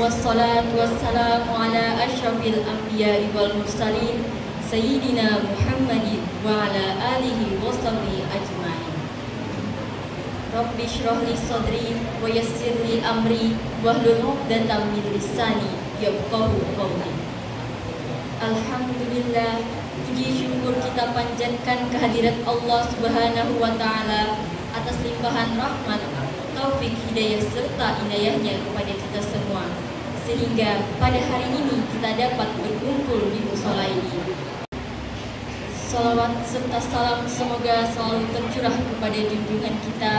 wassalatu wassalamu ala asyrafil anbiya'i wal mursalin Sayyidina Muhammadin wa ala alihi wa sahbihi ajma'in. Rabbi shrah li sadri wa yassir li amri wahlul 'uqdatam min lisani yafqahu qawli. Alhamdulillah, puji syukur kita panjatkan kehadirat Allah Subhanahu wa taala atas limpahan rahmat, taufik, hidayah serta inayahnya kepada kita semua, sehingga pada hari ini kita dapat berkumpul di mushola ini. Salawat serta salam semoga selalu tercurah kepada junjungan kita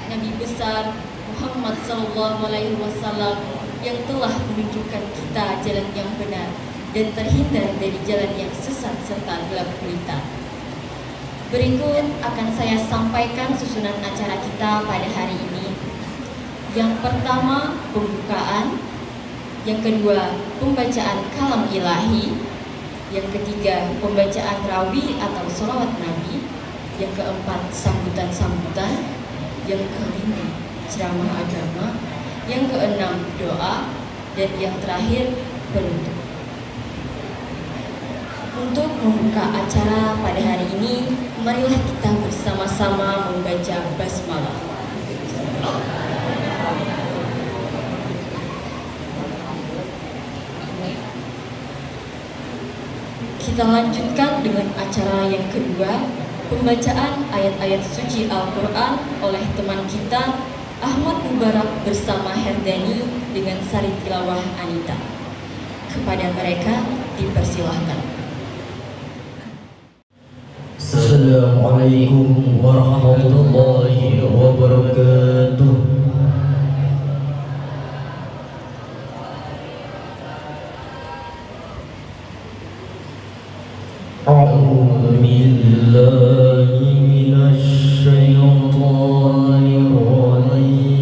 Nabi besar Muhammad SAW yang telah menunjukkan kita jalan yang benar dan terhindar dari jalan yang sesat serta gelap gulita. Berikut akan saya sampaikan susunan acara kita pada hari ini. Yang pertama, pembukaan. Yang kedua, pembacaan kalam ilahi. Yang ketiga, pembacaan rawi atau sholawat Nabi. Yang keempat, sambutan-sambutan. Yang kelima, ceramah agama. Yang keenam, doa. Dan yang terakhir, penutup. Untuk membuka acara pada hari ini, marilah kita bersama-sama membaca basmalah. Kita lanjutkan dengan acara yang kedua, pembacaan ayat-ayat suci Al-Quran oleh teman kita Ahmad Mubarak bersama Herdani dengan sari tilawah Anita. Kepada mereka dipersilahkan. Assalamualaikum warahmatullahi wabarakatuh. A'udzu billahi minasy syaithanir rajim.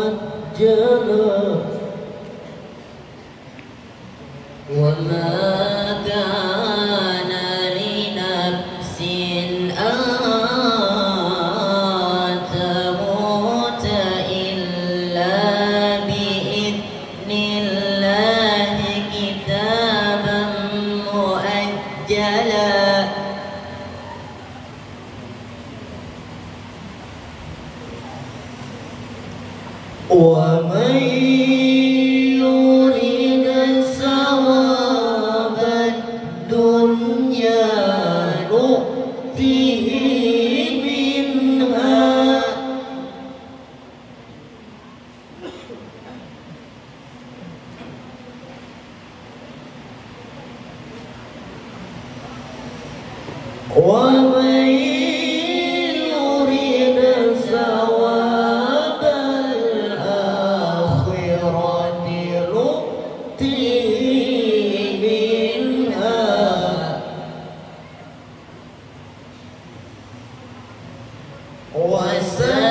مؤجلا وما كان لنفس أن تموت إلا بإذن الله كتابا مؤجلا ومن يريد ثواب الدنيا نؤته منها ومن يريد ثواب الآخرة نؤته منها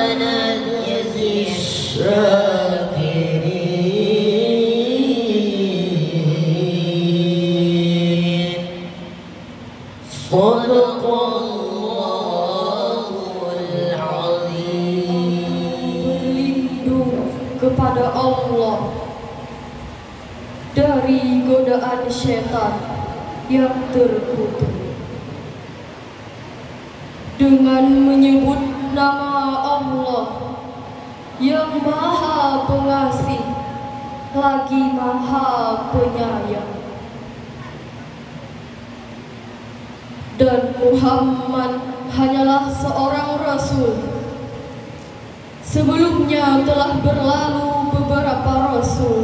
وسنجزي الشاكرين صدق Allahul Azim. Berlindung kepada Allah dari godaan syaitan yang terkutuk dengan menyebut nama Allah yang Maha Pengasih lagi Maha Penyayang, dan Muhammad hanyalah seorang Rasul. Sebelumnya telah berlalu beberapa Rasul.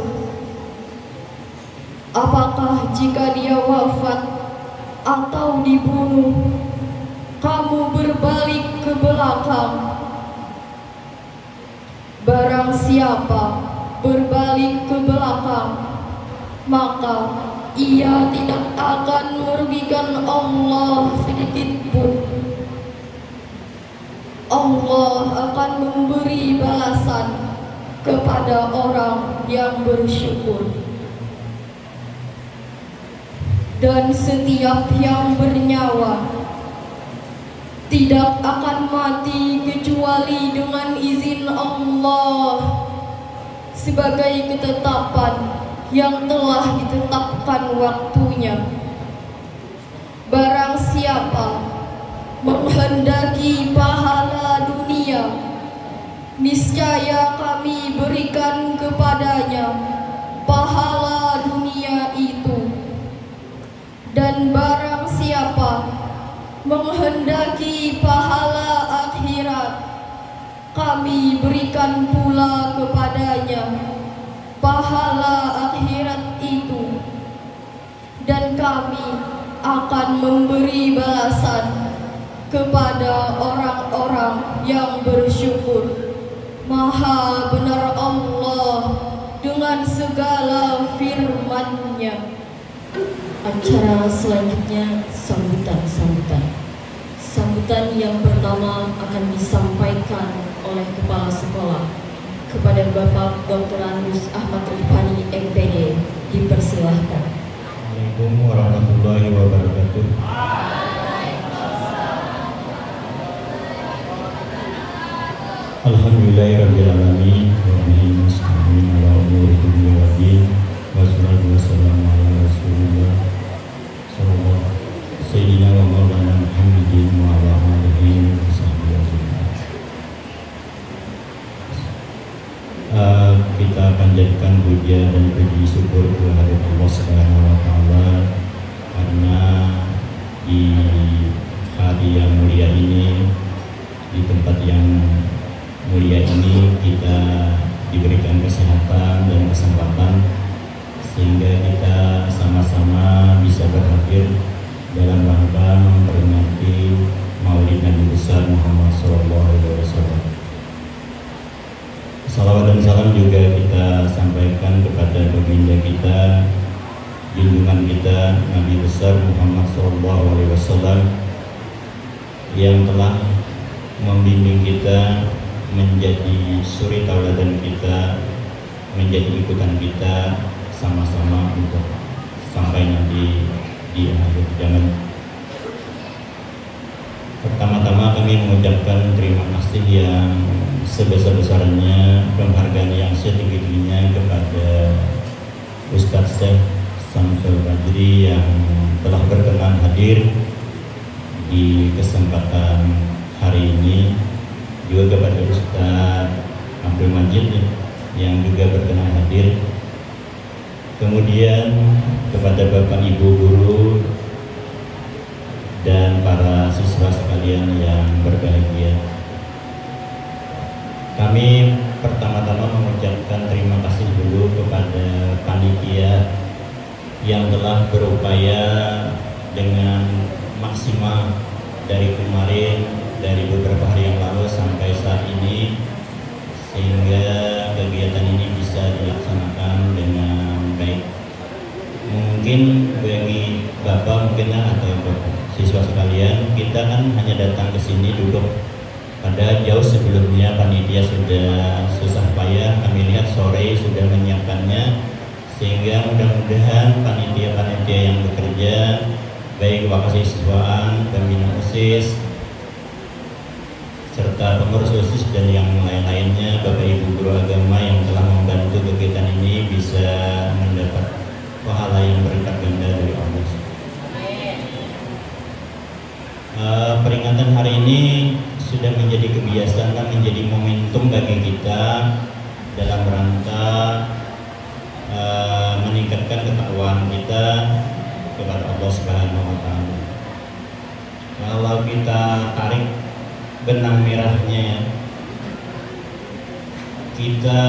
Apakah jika dia wafat atau dibunuh, kamu berbalik ke belakang? Barang siapa berbalik ke belakang, maka ia tidak akan merugikan Allah sedikit pun. Allah akan memberi balasan kepada orang yang bersyukur. Dan setiap yang bernyawa tidak akan mati kecuali dengan izin Allah sebagai ketetapan yang telah ditetapkan waktunya. Barang siapa menghendaki pahala dunia, niscaya kami berikan kepadanya pahala dunia itu. Dan barang siapa menghendaki pahala akhirat, kami berikan pula kepadanya pahala akhirat itu, dan kami akan memberi balasan kepada orang-orang yang bersyukur. Maha benar Allah dengan segala firman-Nya. Acara selanjutnya sambutan. Sambutan yang pertama akan disampaikan oleh Kepala Sekolah kepada Bapak Dr. Anus Ahmad Rifani MPD. Dipersilahkan. Assalamualaikum warahmatullahi wabarakatuh. Alhamdulillahirabbil alamin wa bihi nasta'in ala umuri dunya wa din. Wassalatu wassalamu ala Rasulillah sallallahu sayyidina wa maulana Muhammadin wa ala alihi wa sahbihi ajma'in. Kita panjatkan puja dan puji syukur kehadirat Allah Subhanahu wa taala karena di hari yang mulia ini, di tempat yang mulia ini, kita diberikan kesehatan dan kesempatan sehingga kita sama-sama bisa berhadir dalam rangka memperingati Maulid Nabi besar Muhammad SAW. Salawat dan salam juga kita sampaikan kepada baginda kita, junjungan kita Nabi besar Muhammad SAW yang telah membimbing kita menjadi suri tauladan kita, menjadi ikutan kita sama-sama untuk sampai nanti di akhir zaman. Pertama-tama kami mengucapkan terima kasih yang sebesar-besarnya, penghargaan yang setinggi-tingginya kepada Ustadz Syekh Samsul Badri yang telah berkenan hadir di kesempatan hari ini, juga kepada Ustadz Abdul Majid yang juga berkenan hadir, kemudian kepada Bapak Ibu guru dan para siswa sekalian yang berbahagia. Kami pertama-tama mengucapkan terima kasih dulu kepada panitia yang telah berupaya dengan maksimal dari kemarin, dari beberapa hari yang lalu sampai saat ini, sehingga kegiatan ini bisa dilaksanakan dengan baik. Mungkin bagi Bapak mungkin atau siswa sekalian, kita kan hanya datang ke sini duduk. Pada jauh sebelumnya panitia sudah susah payah, kami lihat sore sudah menyiapkannya, sehingga mudah-mudahan panitia-panitia yang bekerja, baik wakasiswaan, pembina OSIS, serta pengurus OSIS dan yang lain-lainnya, Bapak Ibu guru agama yang telah membantu kegiatan ini bisa mendapat pahala yang berlipat ganda dari Allah. Peringatan hari ini sudah menjadi kebiasaan dan menjadi momentum bagi kita dalam rangka meningkatkan ketakwaan kita kepada Allah Subhanahu wa Ta'ala. Kalau kita tarik benang merahnya, kita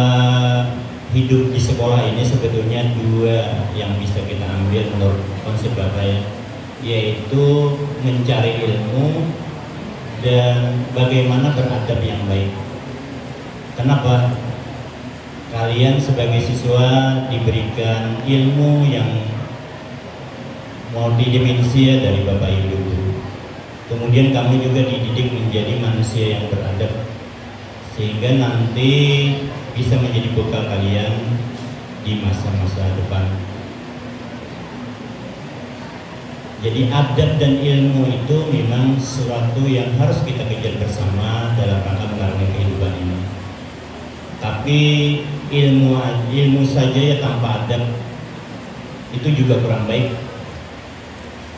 hidup di sekolah ini sebetulnya dua yang bisa kita ambil menurut konsep Bapak ya, yaitu mencari ilmu dan bagaimana beradab yang baik. Kenapa? Kalian sebagai siswa diberikan ilmu yang multidimensi dari Bapak Ibu guru. Kemudian kamu juga dididik menjadi manusia yang beradab, sehingga nanti bisa menjadi bekal kalian di masa-masa depan. Jadi adab dan ilmu itu memang sesuatu yang harus kita kejar bersama dalam rangka mengarungi kehidupan ini. Tapi ilmu saja ya tanpa adab itu juga kurang baik,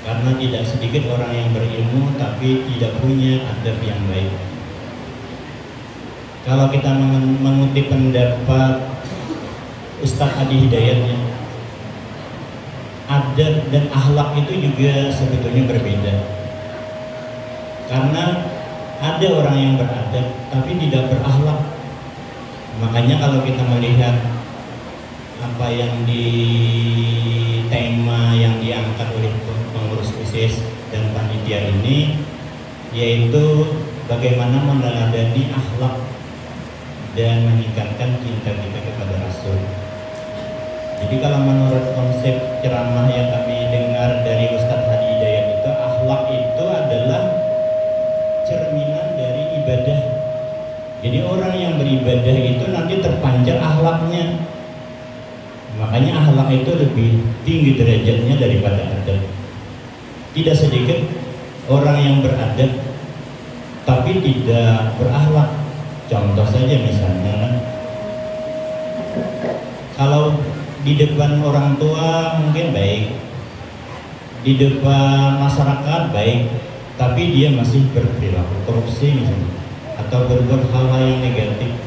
karena tidak sedikit orang yang berilmu tapi tidak punya adab yang baik. Kalau kita mengutip pendapat Ustadz Adi Hidayatnya, adab dan akhlak itu juga sebetulnya berbeda. Karena ada orang yang beradab tapi tidak berakhlak. Makanya kalau kita melihat apa yang di tema yang diangkat oleh pengurus OSIS dan panitia ini, yaitu bagaimana meneladani akhlak dan meningkatkan cinta kita kepada Rasul. Jadi kalau menurut konsep ceramah yang kami dengar dari Ustadz Adi Hidayat itu, akhlak itu adalah cerminan dari ibadah. Jadi orang yang beribadah itu nanti terpancar akhlaknya. Makanya akhlak itu lebih tinggi derajatnya daripada adab. Tidak sedikit orang yang beradab tapi tidak berakhlak. Contoh saja misalnya, kalau di depan orang tua mungkin baik, di depan masyarakat baik, tapi dia masih berperilaku korupsi misalnya, atau berbuat hal-hal yang negatif,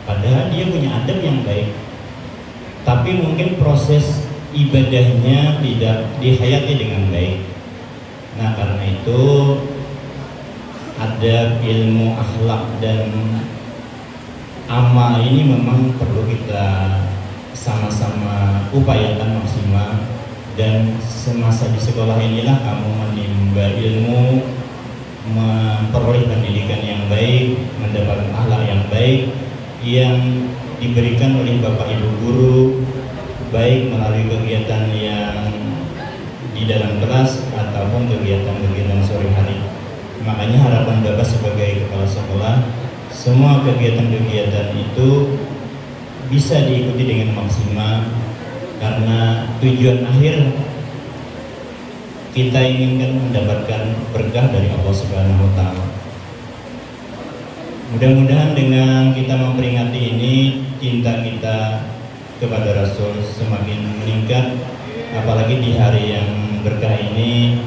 padahal dia punya adab yang baik, tapi mungkin proses ibadahnya tidak dihayati dengan baik. Nah karena itu adab, ilmu, akhlak dan amal ini memang perlu kita sama-sama upayakan maksimal. Dan semasa di sekolah inilah kamu menimba ilmu, memperoleh pendidikan yang baik, mendapatkan akhlak yang baik yang diberikan oleh Bapak Ibu guru, baik melalui kegiatan yang di dalam kelas ataupun kegiatan-kegiatan sore hari. Makanya harapan Bapak sebagai kepala sekolah, semua kegiatan-kegiatan itu bisa diikuti dengan maksimal, karena tujuan akhir kita inginkan mendapatkan berkah dari Allah Subhanahu wa Ta'ala. Mudah-mudahan dengan kita memperingati ini, cinta kita kepada Rasul semakin meningkat, apalagi di hari yang berkah ini.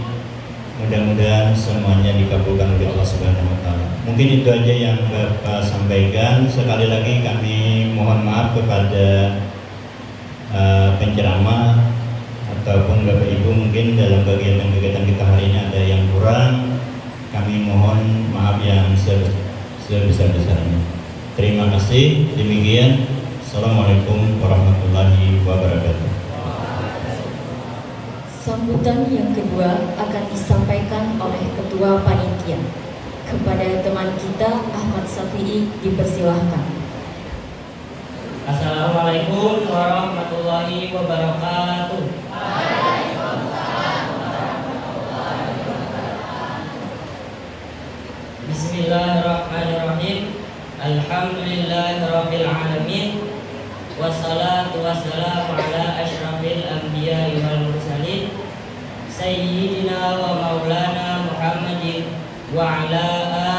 Mudah-mudahan semuanya dikabulkan oleh Allah Subhanahu wa Ta'ala. Mungkin itu aja yang Bapak sampaikan. Sekali lagi kami mohon maaf kepada penceramah ataupun Bapak Ibu, mungkin dalam kegiatan-kegiatan kita hari ini ada yang kurang. Kami mohon maaf yang sebesar-besarnya. Terima kasih. Demikian. Assalamualaikum warahmatullahi wabarakatuh. Sambutan yang kedua akan disampaikan oleh Ketua Panitia. Kepada teman kita Ahmad Syafi'i dipersilahkan. Assalamualaikum warahmatullahi wabarakatuh. Bismillahirrahmanirrahim. Alhamdulillahirabbil alamin. Wassalatu wassalamu ala asyrafil anbiya'i wal mursalin sayyidina wa maulana Muhammadin wa ala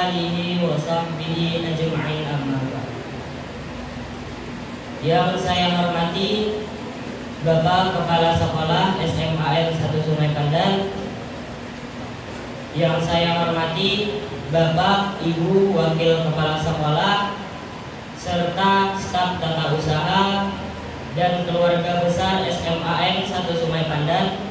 alihi wa sahbihi ajma'in, amma ba'd. Yang saya hormati Bapak Kepala Sekolah SMAN 1 Sungai Pandan, yang saya hormati Bapak Ibu Wakil Kepala Sekolah serta staf tata usaha dan keluarga besar SMAN 1 Sungai Pandan,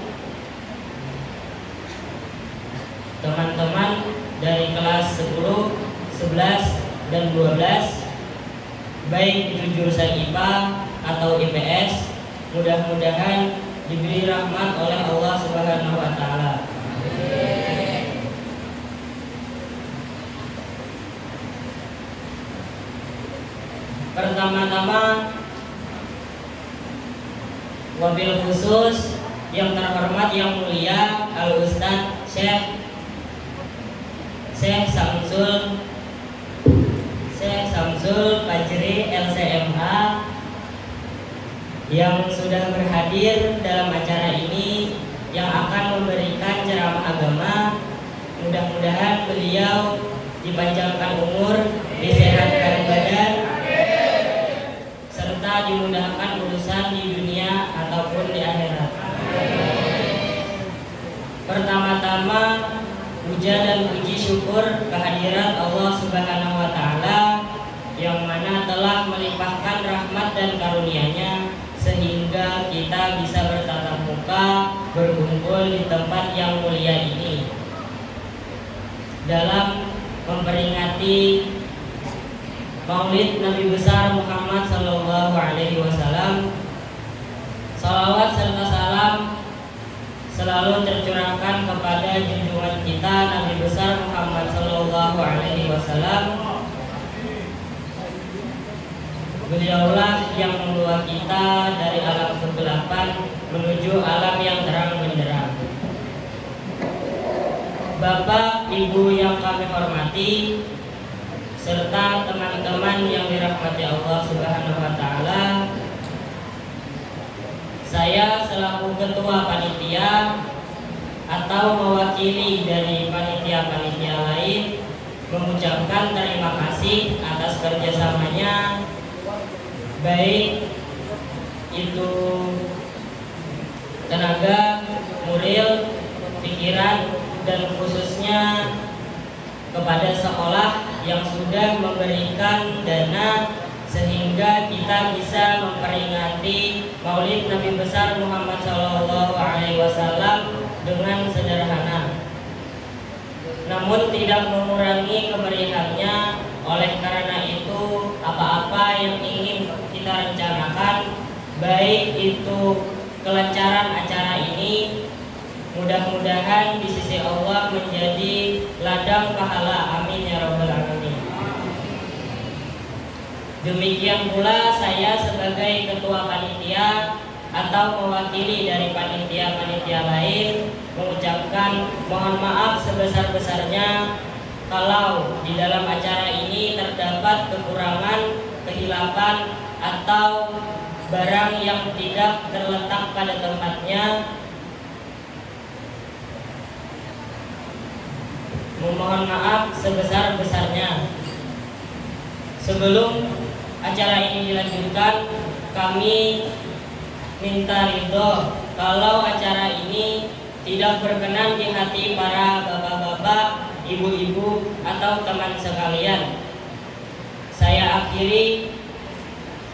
teman-teman dari kelas 10, 11, dan 12, baik itu jurusan IPA atau IPS, mudah-mudahan diberi rahmat oleh Allah Subhanahu wa Ta'ala. Pertama-tama, wabil khusus yang terhormat yang mulia Al-Ustadz Syekh Samsul Fajri LCMH yang sudah berhadir dalam acara ini, yang akan memberikan ceramah agama. Mudah-mudahan beliau dipanjangkan umur, disehatkan badan, serta dimudahkan urusan di dunia ataupun di akhirat. Pertama-tama, puja dan puji syukur kehadirat Allah Subhanahu wa Ta'ala, yang mana telah melimpahkan rahmat dan karunia-Nya sehingga kita bisa bertatap muka, berkumpul di tempat yang mulia ini dalam memperingati Maulid Nabi besar Muhammad sallallahu alaihi wasallam. Salawat serta salam selalu tercurahkan kepada junjungan kita Nabi besar Muhammad sallallahu alaihi wasallam. Beliaulah yang membawa kita dari alam kegelapan menuju alam yang terang benderang. Bapak, Ibu yang kami hormati, serta teman-teman yang dirahmati Allah Subhanahu wa Ta'ala, saya selaku ketua panitia atau mewakili dari panitia-panitia lain mengucapkan terima kasih atas kerjasamanya, baik itu tenaga, moral, pikiran, dan khususnya kepada sekolah yang sudah memberikan dana sehingga kita bisa memperingati Maulid Nabi besar Muhammad SAW dengan sederhana, namun tidak mengurangi kemeriahannya. Oleh karena itu, apa-apa yang ingin kita rencanakan, baik itu kelancaran acara ini, mudah-mudahan di sisi Allah menjadi ladang pahala. Amin ya rabbal alamin. Demikian pula saya sebagai ketua panitia atau mewakili dari panitia-panitia lain mengucapkan mohon maaf sebesar-besarnya kalau di dalam acara ini terdapat kekurangan, kehilapan, atau barang yang tidak terletak pada tempatnya, memohon maaf sebesar-besarnya. Sebelum acara ini dilanjutkan, kami minta ridho kalau acara ini tidak berkenan di hati para bapak-bapak, ibu-ibu, atau teman sekalian. Saya akhiri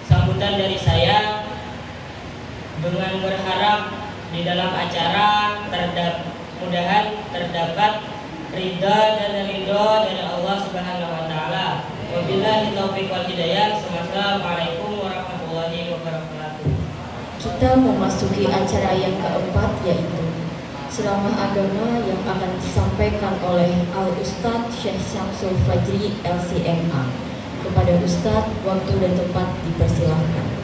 sambutan dari saya dengan berharap di dalam acara mudahan terdapat ridha dan ridho dari Allah Subhanahu wa taala. Wabillahi taufiq wal hidayah. Assalamualaikum warahmatullahi wabarakatuh. Kita memasuki acara yang keempat, yaitu ceramah agama yang akan disampaikan oleh Al-Ustadz Syekh Syamsul Fajri LCMA. Kepada Ustadz, waktu dan tempat dipersilahkan.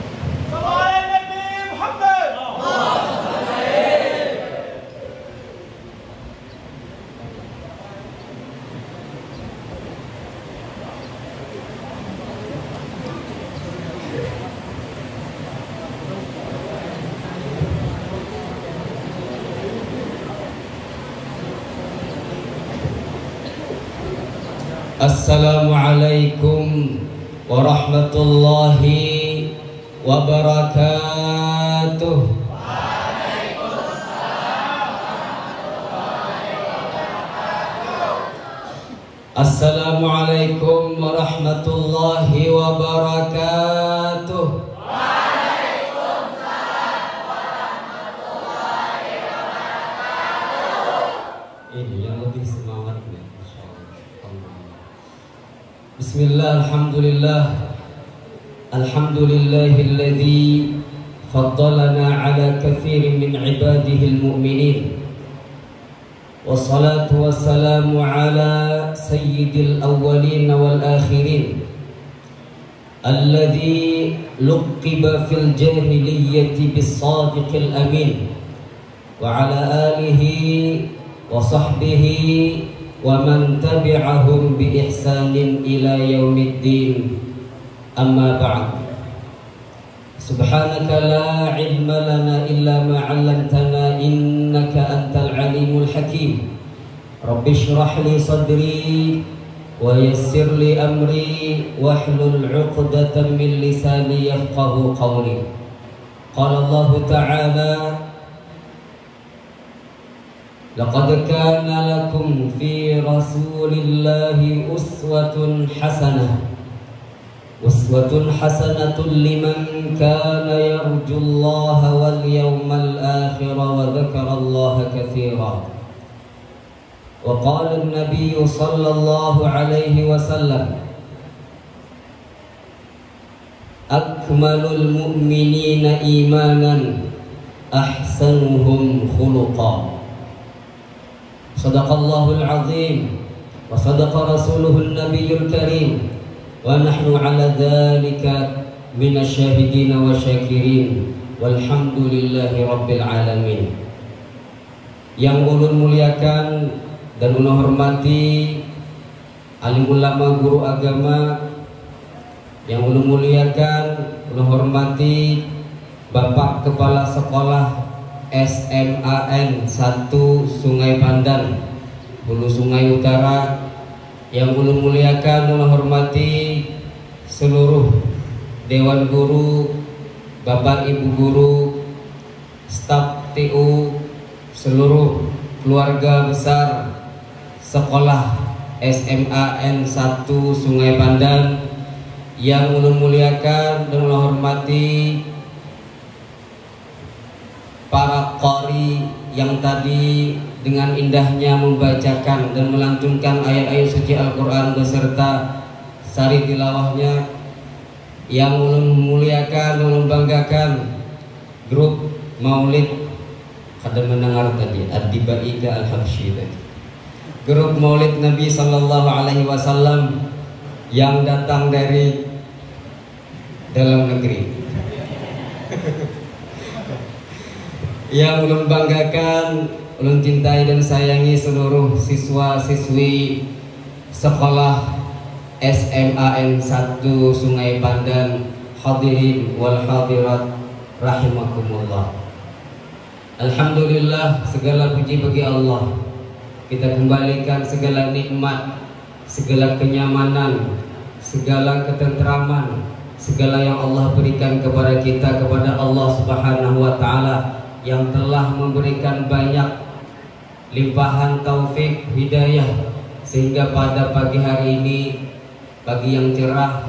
Assalamualaikum warahmatullahi wabarakatuh. Assalamualaikum warahmatullahi wabarakatuh. Ini yang lebih semangat nih. Bismillah, alhamdulillah, alhamdulillahilladzi faddalana ala kathirin min ibadihi al-mu'minin. Wassalatu wassalamu ala sayyidil awwalin wal akhirin, alladzi luqiba fil jahiliyyati bis-sadiqil amin, wa ala alihi wa sahbihi wa man tabi'ahum bi ihsanin ila yaumiddin. Amma ba'd. Subhanaka la ilma lana illa ma 'allamtana innaka antal alimul hakim. Rabbi shrah li sadri wa yassir li amri wahlul 'uqdatam min lisani yafqahu qawli. Qala Allah ta'ala: Laqad kana lakum fi rasulillahi uswatun hasanatun liman kana yarjullaha wal yawmal akhir wa dzakarallaha katsira. Wa qala an-nabiy sallallahu alaihi wasallam: Akmalul mu'minina imanan ahsanuhum khuluqa. Sadaqallahul azim wa sadaqa rasuluhun nabiyyul karim wa nahnu ala dzalika minasyahidin wa syakirin walhamdulillahi rabbil alamin. Yang ulun muliakan dan ulun hormati alim ulama guru agama, yang ulun muliakan, ulun hormati Bapak Kepala Sekolah SMAN 1 Sungai Pandan, Hulu Sungai Utara, yang ulun muliakan, ulun hormati seluruh Dewan Guru, Bapak Ibu Guru, staf TU, seluruh keluarga besar Sekolah SMAN 1 Sungai Pandan, yang ulun muliakan dan ulun hormati para qari yang tadi dengan indahnya membacakan dan melantunkan ayat-ayat suci Al-Quran beserta sari tilawahnya, yang ulun muliakan, ulun banggakan grup Maulid kada mendengar tadi Ad-Dibaika Al-Habsyi tadi, grup Maulid Nabi Sallallahu Alaihi Wasallam yang datang dari dalam negeri. Yang ulun banggakan, ulun cintai dan sayangi seluruh siswa-siswi Sekolah SMAN 1 Sungai Pandan, hadirin wal hadirat rahimakumullah. Alhamdulillah, segala puji bagi Allah. Kita kembalikan segala nikmat, segala kenyamanan, segala ketentraman, segala yang Allah berikan kepada kita, kepada Allah Subhanahu wa taala yang telah memberikan banyak limpahan taufik hidayah, sehingga pada pagi hari ini, pagi yang cerah,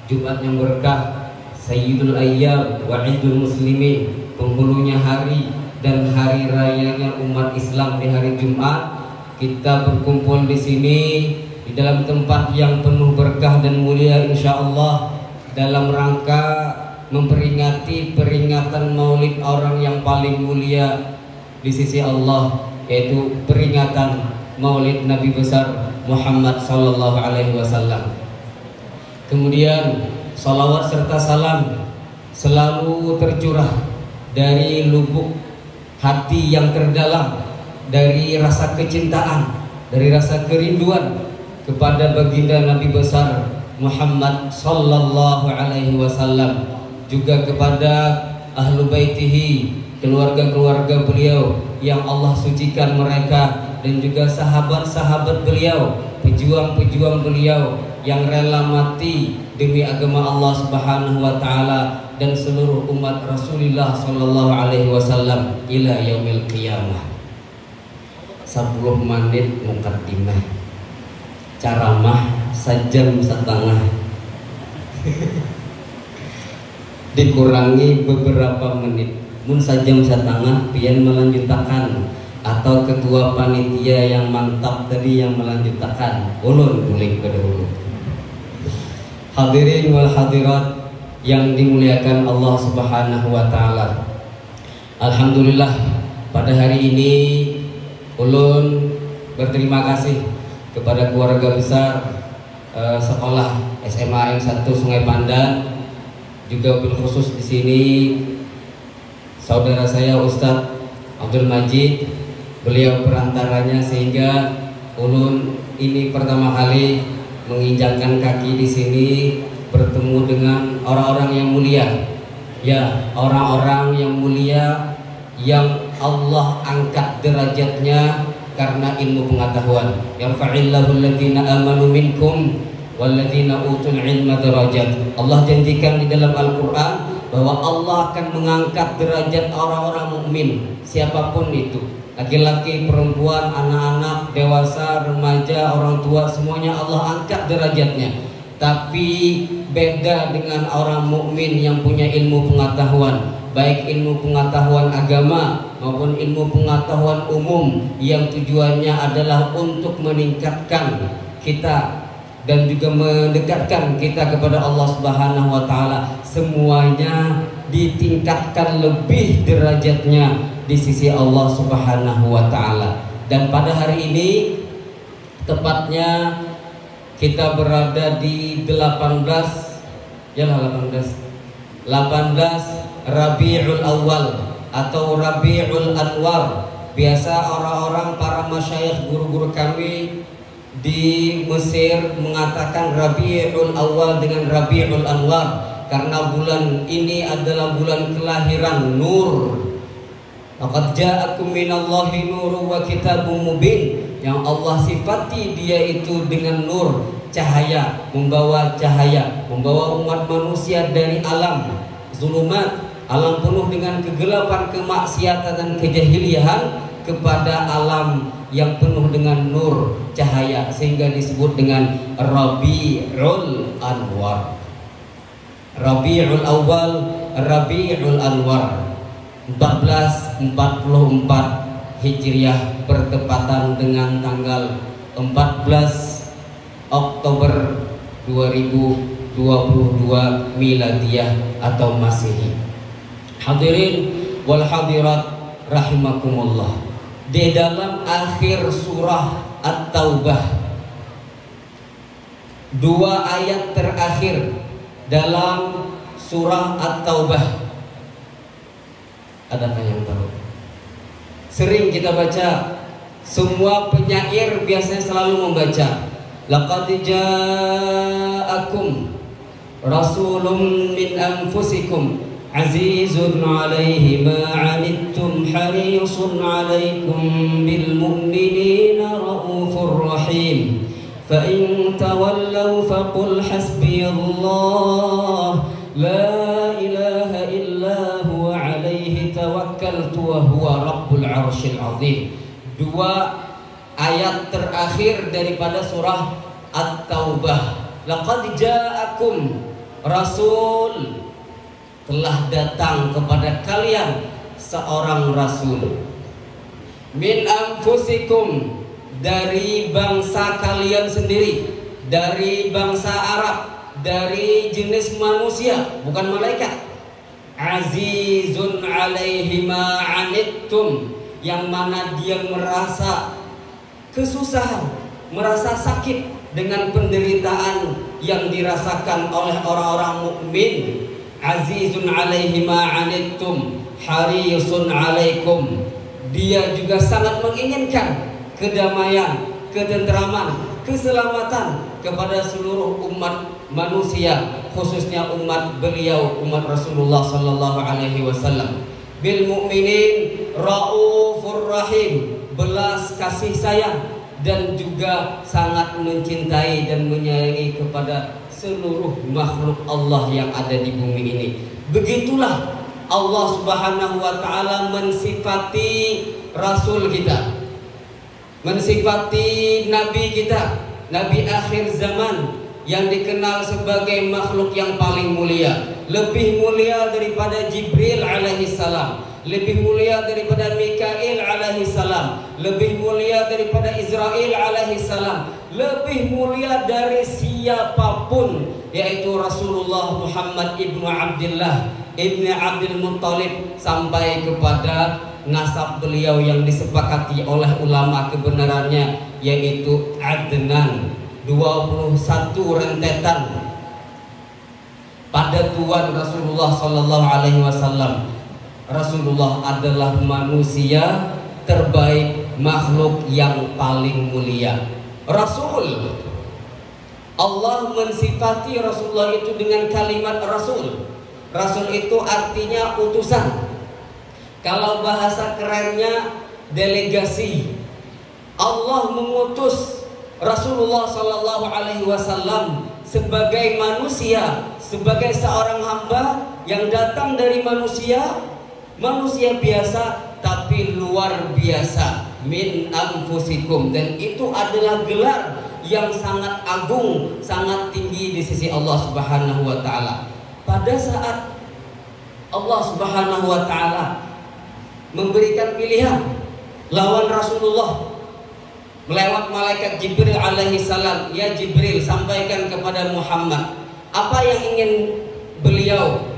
Jumat yang berkah, Sayyidul Ayyam wa Idul Muslimin, penghulunya hari dan hari rayanya umat Islam di hari Jumat, kita berkumpul di sini di dalam tempat yang penuh berkah dan mulia insyaallah, dalam rangka memperingati peringatan Maulid orang yang paling mulia di sisi Allah, yaitu peringatan Maulid Nabi besar Muhammad sallallahu alaihi wasallam. Kemudian salawat serta salam selalu tercurah dari lubuk hati yang terdalam, dari rasa kecintaan, dari rasa kerinduan kepada baginda Nabi besar Muhammad sallallahu alaihi wasallam, juga kepada ahlu baitihi, keluarga-keluarga beliau yang Allah sucikan mereka, dan juga sahabat-sahabat beliau, pejuang-pejuang beliau yang rela mati demi agama Allah Subhanahu wa taala dan seluruh umat Rasulullah sallallahu alaihi wasallam ila yaumil qiyamah. 10 menit mukaddimah, caramah sejam setengah. Dikurangi beberapa menit, mun sejam setengah pian melanjutkan, atau ketua panitia yang mantap tadi yang melanjutkan, ulun boleh kedahulu. Hadirin wal hadirat yang dimuliakan Allah Subhanahu wa taala. Alhamdulillah, pada hari ini ulun berterima kasih kepada keluarga besar sekolah SMAN 1 Sungai Pandan, juga bil khusus di sini saudara saya Ustadz Abdul Majid, beliau perantaranya, sehingga ulun ini pertama kali menginjakkan kaki di sini bertemu dengan orang-orang yang mulia, ya, orang-orang yang mulia yang Allah angkat derajatnya karena ilmu pengetahuan. Yarfa'illahu alladhina amanu minkum walladzina utul ilma darajat. Allah janjikan di dalam Al-Qur'an bahwa Allah akan mengangkat derajat orang-orang mukmin, siapapun itu, laki-laki, perempuan, anak-anak, dewasa, remaja, orang tua, semuanya Allah angkat derajatnya. Tapi beda dengan orang mukmin yang punya ilmu pengetahuan, baik ilmu pengetahuan agama maupun ilmu pengetahuan umum yang tujuannya adalah untuk meningkatkan kita dan juga mendekatkan kita kepada Allah Subhanahu wa taala. Semuanya ditingkatkan lebih derajatnya di sisi Allah Subhanahu wa taala. Dan pada hari ini tepatnya kita berada di 18 Rabiul Awal atau Rabiul Anwar. Biasa orang-orang para masyayikh, guru-guru kami di Mesir mengatakan Rabiul Awal dengan Rabiul Anwar karena bulan ini adalah bulan kelahiran nur. Laqad ja'akum minallahi nurun wa kitabun mubin, yang Allah sifati dia itu dengan nur, cahaya, membawa umat manusia dari alam zulumat, alam penuh dengan kegelapan, kemaksiatan dan kejahilian, kepada alam yang penuh dengan nur, cahaya, sehingga disebut dengan Rabiul Anwar. Rabiul Awal, Rabiul Anwar. 1444 Hijriah bertepatan dengan tanggal 14 Oktober 2022 Miladiyah atau Masehi. Hadirin wal hadirat rahimakumullah. Di dalam akhir surah At-Taubah, 2 ayat terakhir dalam surah At-Taubah, adakah yang tahu? Sering kita baca, semua penyair biasanya selalu membaca laqad ja'akum rasulun min anfusikum azizun 'alaihi ma 'anittum harisun 'alaikum bil mu'minina raufur rahim fa in tawallaw faqul hasbiyallah la ilaha illa huwa 'alaihi tawakkaltu wa huwa rabbul 'arsyil 'azim. Dua ayat terakhir daripada surah At-Taubah. Laqad ja'akum rasul, telah datang kepada kalian seorang rasul, min anfusikum, dari bangsa kalian sendiri, dari bangsa Arab, dari jenis manusia, bukan malaikat. Azizun 'alaihi ma 'anittum, yang mana dia merasa kesusahan, merasa sakit dengan penderitaan yang dirasakan oleh orang-orang mukmin. Azizun 'alaihi ma 'anittum harisun 'alaikum, dia juga sangat menginginkan kedamaian, ketentraman, keselamatan kepada seluruh umat manusia, khususnya umat beliau, umat Rasulullah sallallahu alaihi wasallam. Bil mu'minin raufur rahim, belas kasih sayang dan juga sangat mencintai dan menyayangi kepada seluruh makhluk Allah yang ada di bumi ini. Begitulah Allah Subhanahu wa taala mensifati rasul kita, mensifati nabi kita, nabi akhir zaman yang dikenal sebagai makhluk yang paling mulia, lebih mulia daripada Jibril alaihi salam, lebih mulia daripada Mikail alaihi salam, lebih mulia daripada Israel alaihi salam, lebih mulia dari siapapun, yaitu Rasulullah Muhammad ibnu Abdullah ibnu Abdul Muttalib, sampai kepada nasab beliau yang disepakati oleh ulama kebenarannya, yaitu Adnan. 21 rentetan pada Tuhan Rasulullah sallallahu alaihi wasallam. Rasulullah adalah manusia terbaik, makhluk yang paling mulia. Rasul, Allah mensifati Rasulullah itu dengan kalimat Rasul. Rasul itu artinya utusan. Kalau bahasa kerennya delegasi. Allah mengutus Rasulullah sallallahu alaihi wasallam sebagai manusia, sebagai seorang hamba yang datang dari manusia, manusia biasa tapi luar biasa, min anfusikum, dan itu adalah gelar yang sangat agung, sangat tinggi di sisi Allah Subhanahu wa taala. Pada saat Allah Subhanahu wa taala memberikan pilihan lawan Rasulullah melewat malaikat Jibril alaihi salam, ya Jibril, sampaikan kepada Muhammad apa yang ingin beliau,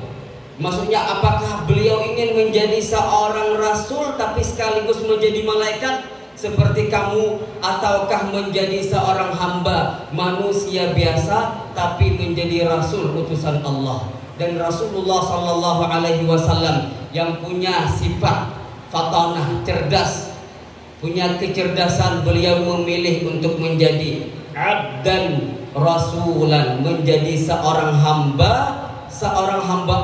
maksudnya apakah beliau ingin menjadi seorang rasul tapi sekaligus menjadi malaikat seperti kamu, ataukah menjadi seorang hamba manusia biasa tapi menjadi rasul utusan Allah. Dan Rasulullah sallallahu alaihi wasallam yang punya sifat fatanah, cerdas, punya kecerdasan, beliau memilih untuk menjadi abdan rasulan, menjadi seorang hamba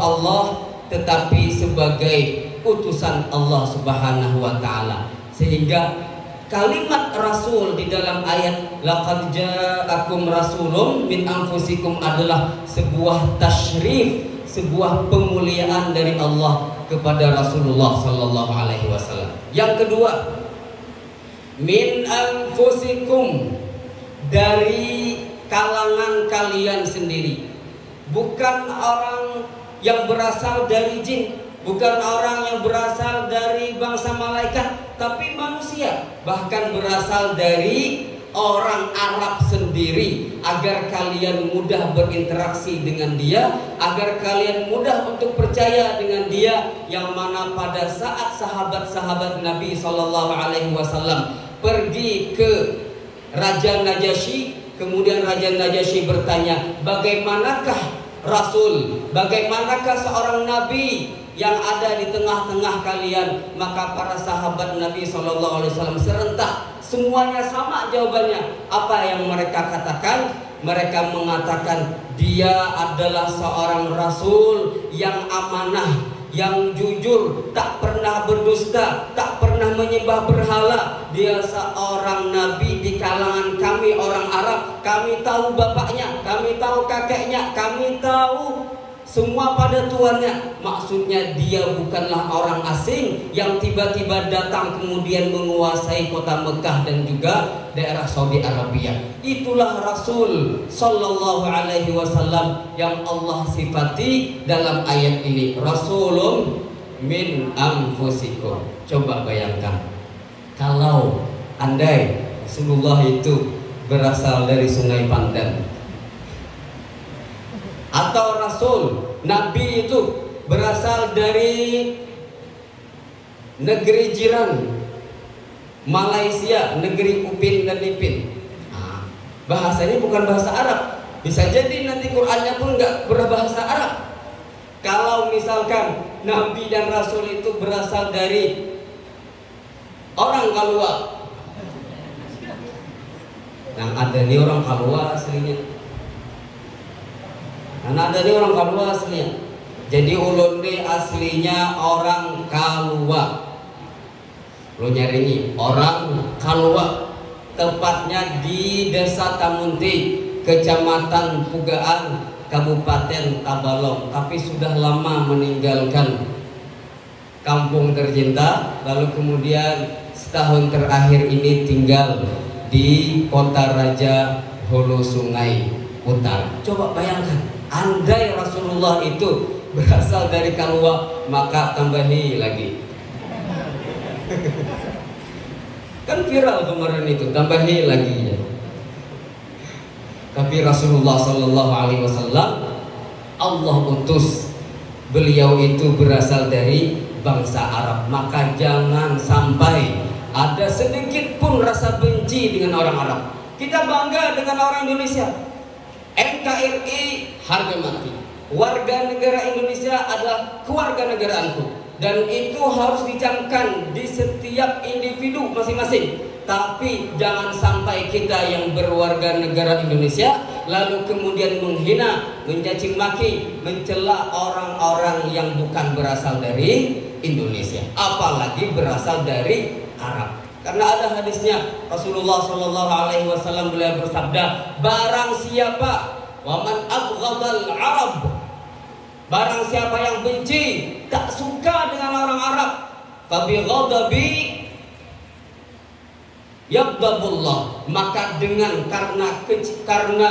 Allah, tetapi sebagai utusan Allah Subhanahu wa taala. Sehingga kalimat rasul di dalam ayat laqad ja'akum rasulun min anfusikum adalah sebuah tasyrif, sebuah pemuliaan dari Allah kepada Rasulullah sallallahu alaihi wasallam. Yang kedua, min anfusikum, dari kalangan kalian sendiri, bukan orang yang berasal dari jin, bukan orang yang berasal dari bangsa malaikat, tapi manusia, bahkan berasal dari orang Arab sendiri, agar kalian mudah berinteraksi dengan dia, agar kalian mudah untuk percaya dengan dia, yang mana pada saat sahabat-sahabat Nabi sallallahu alaihi wasallam pergi ke Raja Najasyi, kemudian Raja Najasyi bertanya, bagaimanakah Rasul, bagaimanakah seorang Nabi yang ada di tengah-tengah kalian. Maka para sahabat Nabi SAW serentak semuanya sama jawabannya. Apa yang mereka katakan? Mereka mengatakan dia adalah seorang rasul yang amanah, yang jujur, tak pernah berdusta, tak pernah menyembah berhala. Dia seorang nabi di kalangan kami orang Arab. Kami tahu bapaknya, kami tahu kakeknya, kami tahu semua pada tuannya. Maksudnya dia bukanlah orang asing yang tiba-tiba datang kemudian menguasai kota Mekah dan juga daerah Saudi Arabia. Itulah Rasul Sallallahu Alaihi Wasallam yang Allah sifati dalam ayat ini. Rasulun min anfusikum. Coba bayangkan kalau andai Rasulullah itu berasal dari Sungai Panten, atau Rasul Nabi itu berasal dari negeri jiran Malaysia, negeri Upin dan Ipin. Bahasanya bukan bahasa Arab. Bisa jadi nanti Qur'annya pun nggak berbahasa Arab. Kalau misalkan Nabi dan Rasul itu berasal dari orang Kalua, yang ada nih orang Kalua aslinya. Karena ada nih orang Kalua aslinya. Jadi ulun nih aslinya orang Kalua. Lo nyari nih orang Kalua. Tepatnya di Desa Tamunti, Kecamatan Pugaan, Kabupaten Tabalong. Tapi sudah lama meninggalkan kampung tercinta. Lalu kemudian setahun terakhir ini tinggal di Kota Raja Hulu Sungai Utara. Coba bayangkan, andai Rasulullah itu berasal dari Kalua, maka tambahi lagi. Kan viral kemarin itu, tambahi lagi ya. Tapi Rasulullah Sallallahu Alaihi Wasallam Allah utus beliau itu berasal dari bangsa Arab. Maka jangan sampai ada sedikit pun rasa benci dengan orang Arab. Kita bangga dengan orang Indonesia. NKRI harga mati. Warga negara Indonesia adalah keluarga negaraanku. Dan itu harus dicamkan di setiap individu masing-masing. Tapi jangan sampai kita yang berwarga negara Indonesia lalu kemudian menghina, mencaci maki, mencela orang-orang yang bukan berasal dari Indonesia, apalagi berasal dari Arab. Karena ada hadisnya, Rasulullah Shallallahu Alaihi Wasallam beliau bersabda, barang siapa waman abghadal Arab, barang siapa yang benci, tak suka dengan orang Arab, fabi ghadabi yaghdabullah, maka karena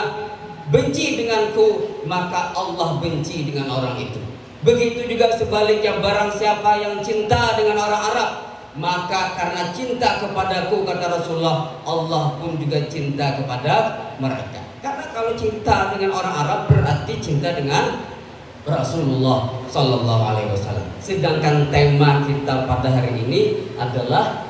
benci denganku, maka Allah benci dengan orang itu. Begitu juga sebaliknya, barang siapa yang cinta dengan orang Arab, maka karena cinta kepadaku, kata Rasulullah, Allah pun juga cinta kepada mereka. Karena kalau cinta dengan orang Arab berarti cinta dengan Rasulullah Sallallahu Alaihi Wasallam. Sedangkan tema kita pada hari ini adalah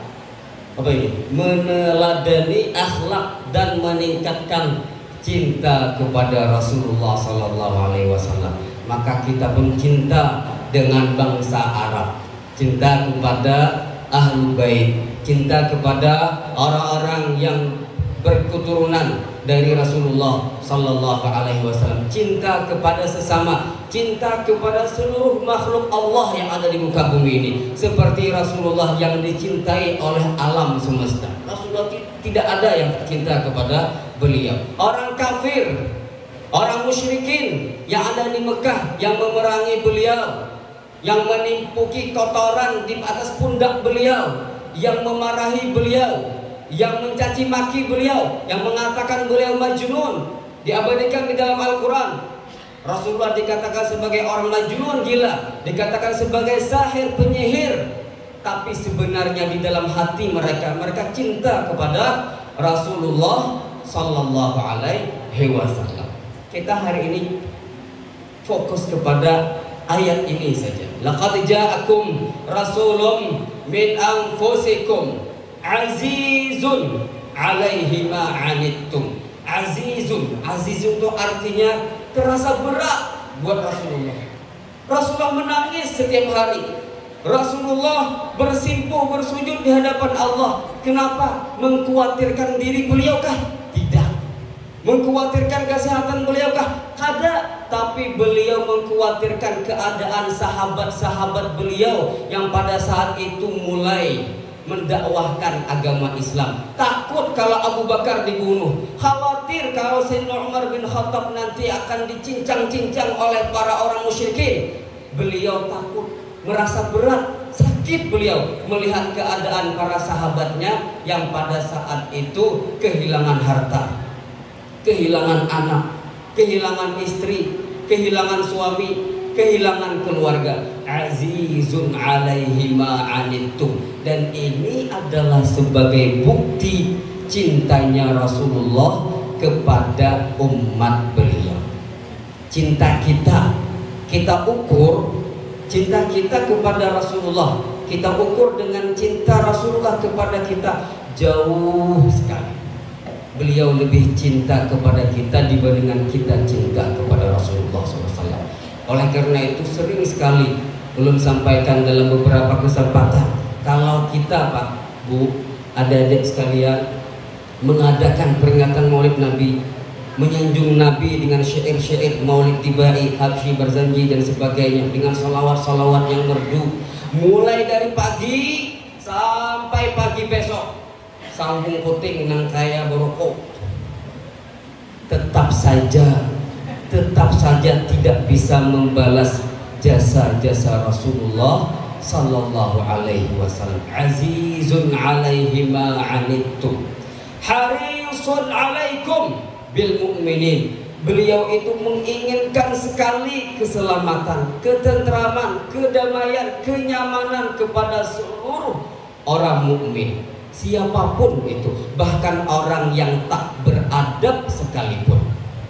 apa ini? Meneladani akhlak dan meningkatkan cinta kepada Rasulullah Sallallahu Alaihi Wasallam. Maka kita pun cinta dengan bangsa Arab, cinta kepada Ahlul Bait, cinta kepada orang-orang yang berketurunan dari Rasulullah Sallallahu Alaihi Wasallam, cinta kepada sesama, cinta kepada seluruh makhluk Allah yang ada di muka bumi ini, seperti Rasulullah yang dicintai oleh alam semesta. Rasulullah tidak ada yang cinta kepada beliau. Orang kafir, orang musyrikin yang ada di Mekah yang memerangi beliau, yang menimpuki kotoran di atas pundak beliau, yang memarahi beliau, yang mencaci maki beliau, yang mengatakan beliau majnun, diabadikan di dalam Al-Quran. Rasulullah dikatakan sebagai orang majnun, gila, dikatakan sebagai sahir, penyihir. Tapi sebenarnya di dalam hati mereka cinta kepada Rasulullah Sallallahu Alaihi Wasallam. Kita hari ini fokus kepada ayat ini saja. Laqad ja'akum rasulun min anfusikum azizun alaihi ma anittum. Azizun itu artinya terasa berat buat Rasulullah. Rasulullah menangis setiap hari. Rasulullah bersimpuh bersujud di hadapan Allah. Kenapa? Mengkhawatirkan diri beliaukah? Tidak. Mengkhawatirkan kesehatan beliaukah? Kada. Tapi beliau mengkhawatirkan keadaan sahabat-sahabat beliau yang pada saat itu mulai mendakwahkan agama Islam. Takut kalau Abu Bakar dibunuh. Khawatir kalau Sayyidina Umar bin Khattab nanti akan dicincang-cincang oleh para orang musyrikin. Beliau takut, merasa berat, sakit beliau melihat keadaan para sahabatnya yang pada saat itu kehilangan harta, kehilangan anak, kehilangan istri, kehilangan suami, kehilangan keluarga. Azizun alaihi ma anittum. Dan ini adalah sebagai bukti cintanya Rasulullah kepada umat beliau. Cinta kita ukur cinta kita kepada Rasulullah, kita ukur dengan cinta Rasulullah kepada kita jauh sekali. Beliau lebih cinta kepada kita dibandingkan kita cinta kepada Rasulullah SAW. Oleh karena itu sering sekali belum sampaikan dalam beberapa kesempatan, kalau kita Pak, Bu, adik-adik sekalian mengadakan peringatan Maulid Nabi, menyanjung Nabi dengan syair-syair Maulid Tibai, Habsyi Barzanji dan sebagainya, dengan salawat-salawat yang merdu, mulai dari pagi sampai pagi besok, sambung puting nang kaya borokok, tetap saja tidak bisa membalas jasa-jasa Rasulullah sallallahu alaihi wasallam. Azizun alaihi ma anittum, harisun alaikum bil mu'minin. Beliau itu menginginkan sekali keselamatan, ketentraman, kedamaian, kenyamanan kepada seluruh orang mukmin, siapapun itu, bahkan orang yang tak beradab sekalipun.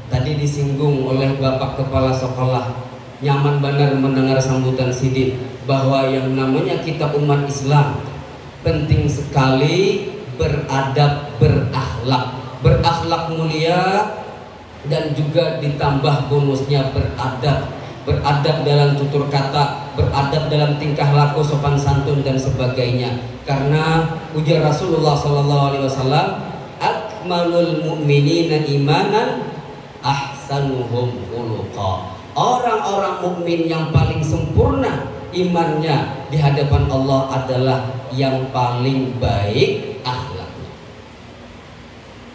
Tadi disinggung oleh Bapak Kepala Sekolah, nyaman benar mendengar sambutan Sidik, bahwa yang namanya kita umat Islam penting sekali beradab, berakhlak mulia, dan juga ditambah bonusnya beradab dalam tutur kata, beradab dalam tingkah laku, sopan santun dan sebagainya. Karena ujar Rasulullah SAW, akmalul mu'minina imanan ahsanuhum khuluqa. Orang-orang mukmin yang paling sempurna imannya di hadapan Allah adalah yang paling baik akhlaknya.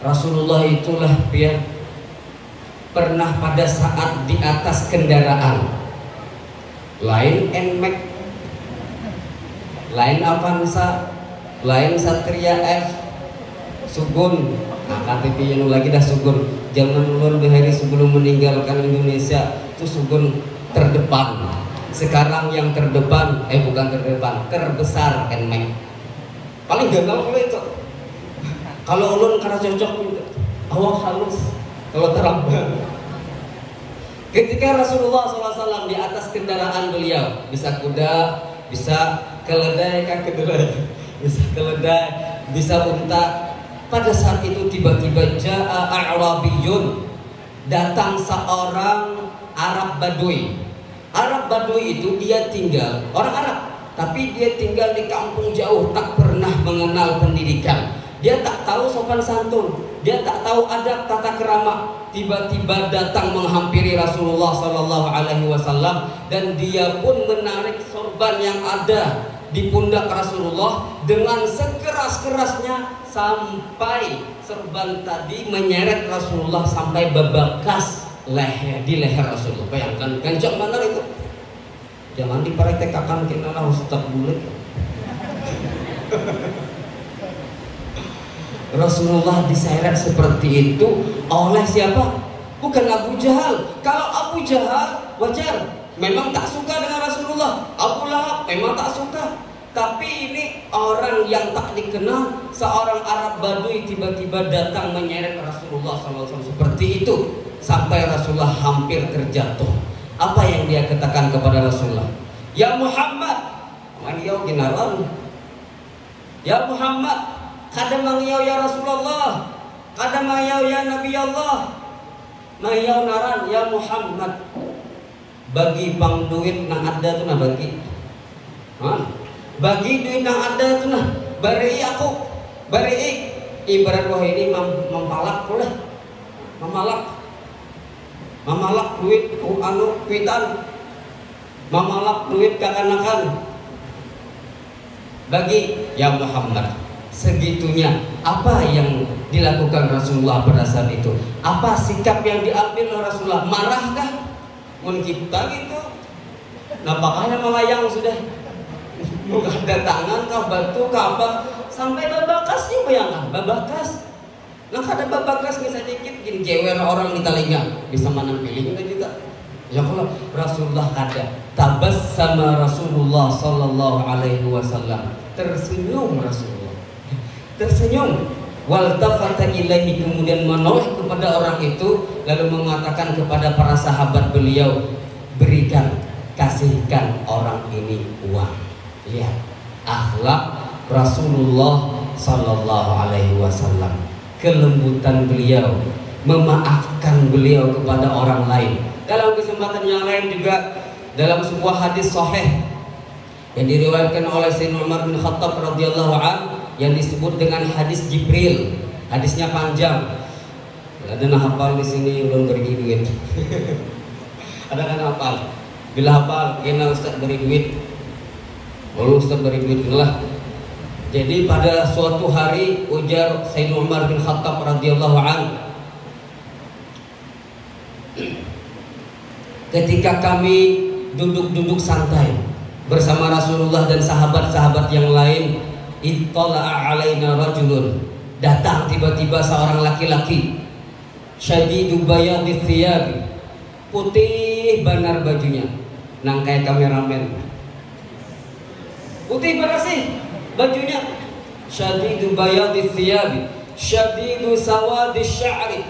Rasulullah itulah biar pernah pada saat di atas kendaraan, lain NMAX, lain Avanza, lain Satria F, Sugun, nah KTP yang lagi dah Sugun. Zaman dulu hari sebelum meninggalkan Indonesia itu Sugun terdepan. Sekarang yang terdepan, bukan terdepan, terbesar NMAX. Paling gagal kalau itu. Kalau ulun karena cocok itu, awak halus. Kalau terabang. Ketika Rasulullah SAW di atas kendaraan beliau, bisa kuda, bisa keledai, bisa keledai, bisa unta. Pada saat itu tiba-tiba ja'a a'rabiyun, datang seorang Arab Badui. Arab Badui itu dia tinggal, orang Arab, tapi dia tinggal di kampung jauh, tak pernah mengenal pendidikan. Dia tak tahu sopan santun, dia tak tahu adab tata kerama. Tiba-tiba datang menghampiri Rasulullah SAW, dan dia pun menarik sorban yang ada di pundak Rasulullah dengan sekeras-kerasnya sampai sorban tadi menyeret Rasulullah sampai bebekas di leher Rasulullah. Bayangkan kencang benar itu. Jangan dipraktekkan kita lah Ustaz bulet. Rasulullah diseret seperti itu oleh siapa? Bukan Abu Jahal. Kalau Abu Jahal wajar, memang tak suka dengan Rasulullah. Abu Lahab memang tak suka. Tapi ini orang yang tak dikenal, seorang Arab Badui tiba-tiba datang menyeret Rasulullah SAW seperti itu, sampai Rasulullah hampir terjatuh. Apa yang dia katakan kepada Rasulullah? Ya Muhammad, maniyau ginaran. Ya Muhammad, kada mangyau ya Rasulullah, kada mangyau ya Nabi Allah, mangyau naran ya Muhammad. bagi pang duit nang ada tuh nah bagi. Bagi duit nang ada tuh nah bari aku bari ibarat wah ini mempalak boleh mamalak duit anu kuitan mamalak duit kekanakan bagi ya Muhammad. Segitunya apa yang dilakukan Rasulullah pada saat itu? Apa sikap yang diambil oleh Rasulullah? Marahkah? Mun kita gitu nampaknya melayang sudah bukan ada tangan kah batu kah apa sampai babakas sih bayangkan babakas. Nah ada babakas bisa dikit gini jewer orang di telinga bisa mana pilih kita juga. Ya kalau Rasulullah kada tabas sama Rasulullah sallallahu alaihi wasallam tersenyum Rasulullah tersenyum waltafata ilaihi kemudian menoleh kepada orang itu lalu mengatakan kepada para sahabat beliau berikan kasihkan orang ini uang. Lihat akhlak Rasulullah sallallahu alaihi wasallam, kelembutan beliau, memaafkan beliau kepada orang lain. Dalam kesempatan yang lain juga dalam sebuah hadis sahih yang diriwayatkan oleh Sayyidina Umar bin Khattab radhiyallahu anhu yang disebut dengan hadis Jibril. Hadisnya panjang. Ada yang hafal di sini belum beri duit. Ada kan hafal? Bila hafal, kena Ustaz beri duit. Lalu Ustaz beri duit lah. Jadi pada suatu hari ujar Sayyidina Umar bin Khattab radhiyallahu anhu, ketika kami duduk-duduk santai bersama Rasulullah dan sahabat-sahabat yang lain, ittala'a alaina rajulun, datang tiba-tiba seorang laki-laki, syadidu bayadith thiyabi, putih banar bajunya, nang kayak kameramen, putih bersih bajunya, syadidu bayadith thiyabi, syadidu sawadis sya'ri,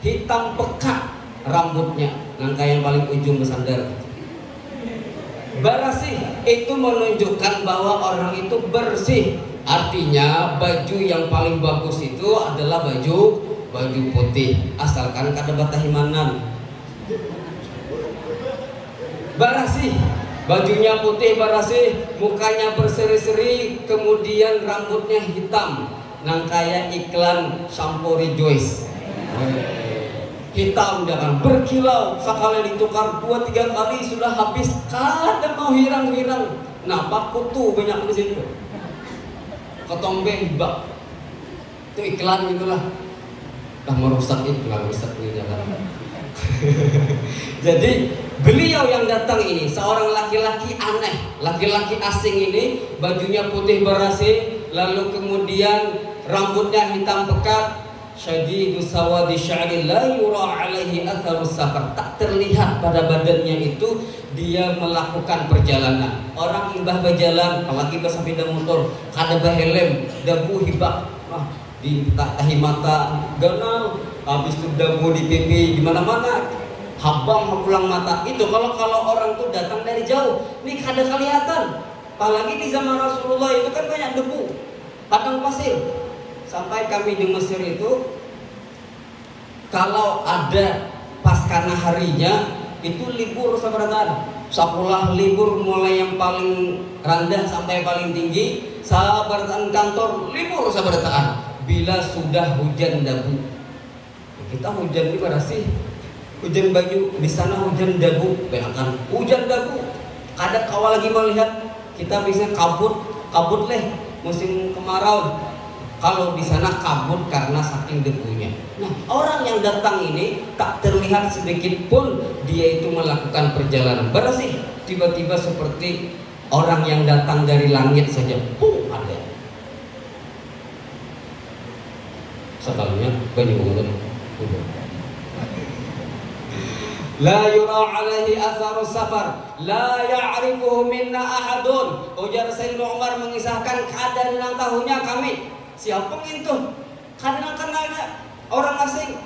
hitam pekat rambutnya, nang kayak yang paling ujung bersandar. Bersih itu menunjukkan bahwa orang itu bersih. Artinya baju yang paling bagus itu adalah baju putih, asalkan kada batahimanan. Bersih, bajunya putih bersih, mukanya berseri-seri, kemudian rambutnya hitam, nang kayak iklan shampoo Rejoice. Hitam jangan berkilau, sekali ditukar 2-3 kali sudah habis, kadang mau hirang-hirang. Nampak kutu banyak di situ. Ketombe hibak. Itu iklan gitulah. Dah merusak itu, nggak merusak ini jangan. Jadi beliau yang datang ini seorang laki-laki aneh, laki-laki asing ini, bajunya putih bersih, lalu kemudian rambutnya hitam pekat. Syadidu sawadi sya'ri la yura alaihi atharus safar, tak terlihat pada badannya itu dia melakukan perjalanan. Orang imbah berjalan, apalagi bersepeda motor, kada bahelem, dabu hibak, di tahi mata ganal, habis itu dabu di pipi di mana-mana, habang pulang mata. Itu kalau orang tuh datang dari jauh, ini kada kelihatan. Apalagi di zaman Rasulullah itu kan banyak debu, padang pasir. Sampai kami di Mesir itu kalau ada paskana harinya itu libur sabarataan. Sekolah libur mulai yang paling rendah sampai paling tinggi, sabarataan kantor libur sabarataan. Bila sudah hujan dabu, kita hujan di mana sih? Hujan baju, di sana hujan dabu, bayangkan hujan dabu. Kadang kawal lagi melihat kita bisa kabut leh musim kemarau. Kalau di sana kabut karena saking debunya. Nah, orang yang datang ini tak terlihat sedikit pun dia itu melakukan perjalanan bersih. Tiba-tiba seperti orang yang datang dari langit saja. Ada. Sekalnya banyak ulun. La yura alaihi atharus safar, la ya'rifuhu minna ahadun. Ujar Sayyidina Umar mengisahkan keadaan yang tahunya kami. Siapa itu? Kadang ada orang asing.